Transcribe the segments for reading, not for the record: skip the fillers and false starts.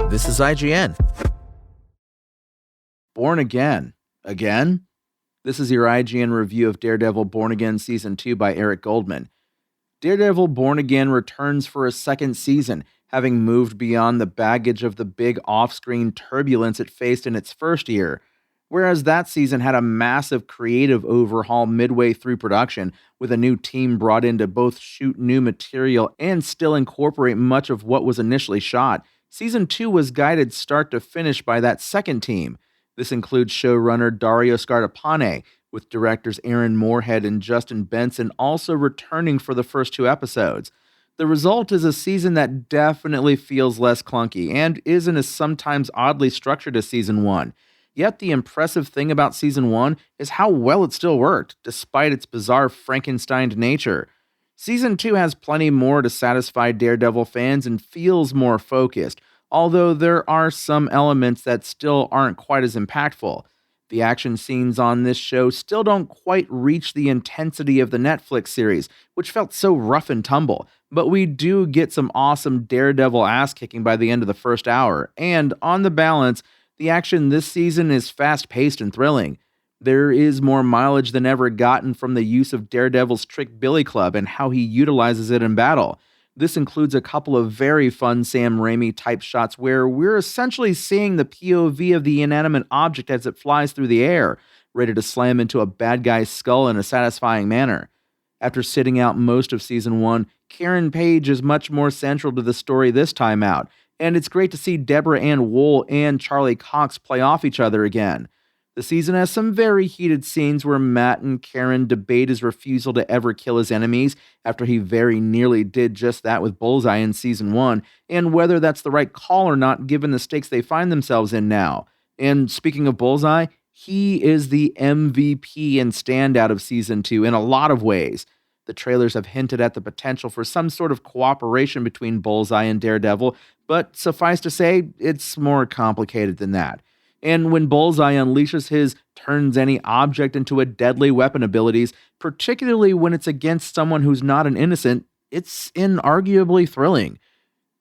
This is IGN. Born Again. Again? This is your IGN review of Daredevil Born Again Season 2 by Eric Goldman. Daredevil Born Again returns for a second season, having moved beyond the baggage of the big off-screen turbulence it faced in its first year. Whereas that season had a massive creative overhaul midway through production, with a new team brought in to both shoot new material and still incorporate much of what was initially shot, Season 2 was guided start to finish by that second team. This includes showrunner Dario Scardapane, with directors Aaron Moorhead and Justin Benson also returning for the first two episodes. The result is a season that definitely feels less clunky and isn't as sometimes oddly structured as Season 1. Yet the impressive thing about Season 1 is how well it still worked, despite its bizarre Frankenstein nature. Season 2 has plenty more to satisfy Daredevil fans and feels more focused, although there are some elements that still aren't quite as impactful. The action scenes on this show still don't quite reach the intensity of the Netflix series, which felt so rough and tumble, but we do get some awesome Daredevil ass-kicking by the end of the first hour, and on the balance, the action this season is fast-paced and thrilling. There is more mileage than ever gotten from the use of Daredevil's Trick Billy Club and how he utilizes it in battle. This includes a couple of very fun Sam Raimi-type shots where we're essentially seeing the POV of the inanimate object as it flies through the air, ready to slam into a bad guy's skull in a satisfying manner. After sitting out most of Season 1, Karen Page is much more central to the story this time out, and it's great to see Deborah Ann Wool and Charlie Cox play off each other again. The season has some very heated scenes where Matt and Karen debate his refusal to ever kill his enemies after he very nearly did just that with Bullseye in Season 1, and whether that's the right call or not given the stakes they find themselves in now. And speaking of Bullseye, he is the MVP and standout of Season 2 in a lot of ways. The trailers have hinted at the potential for some sort of cooperation between Bullseye and Daredevil, but suffice to say, it's more complicated than that. And when Bullseye unleashes his turns any object into a deadly weapon abilities, particularly when it's against someone who's not an innocent, it's inarguably thrilling.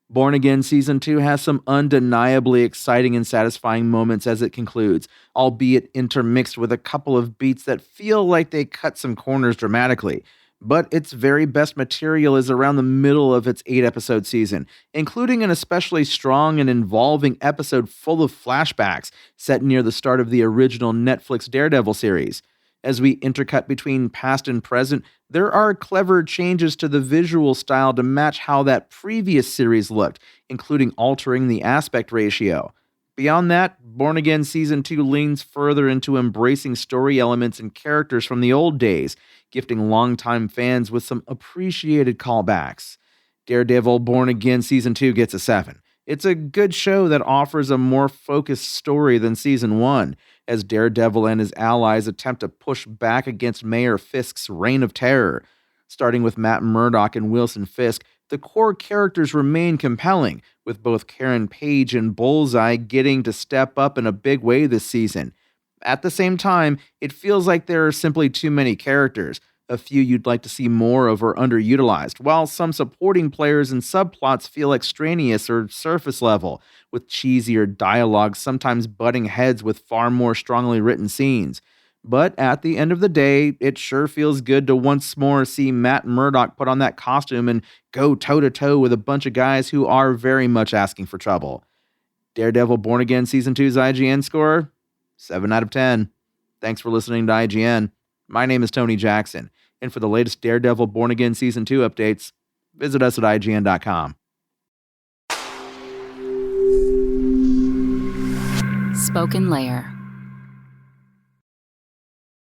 Born Again Season 2 has some undeniably exciting and satisfying moments as it concludes, albeit intermixed with a couple of beats that feel like they cut some corners dramatically. But its very best material is around the middle of its 8-episode season, including an especially strong and involving episode full of flashbacks set near the start of the original Netflix Daredevil series. As we intercut between past and present, there are clever changes to the visual style to match how that previous series looked, including altering the aspect ratio. Beyond that, Born Again Season 2 leans further into embracing story elements and characters from the old days, gifting longtime fans with some appreciated callbacks. Daredevil Born Again Season 2 gets a 7. It's a good show that offers a more focused story than Season 1, as Daredevil and his allies attempt to push back against Mayor Fisk's reign of terror. Starting with Matt Murdock and Wilson Fisk, the core characters remain compelling, with both Karen Page and Bullseye getting to step up in a big way this season. At the same time, it feels like there are simply too many characters, a few you'd like to see more of or underutilized, while some supporting players and subplots feel extraneous or surface level, with cheesier dialogue sometimes butting heads with far more strongly written scenes. But at the end of the day, it sure feels good to once more see Matt Murdock put on that costume and go toe-to-toe with a bunch of guys who are very much asking for trouble. Daredevil Born Again Season 2's IGN score? 7 out of 10. Thanks for listening to IGN. My name is Tony Jackson, and for the latest Daredevil Born Again Season 2 updates, visit us at IGN.com. Spoken Layer.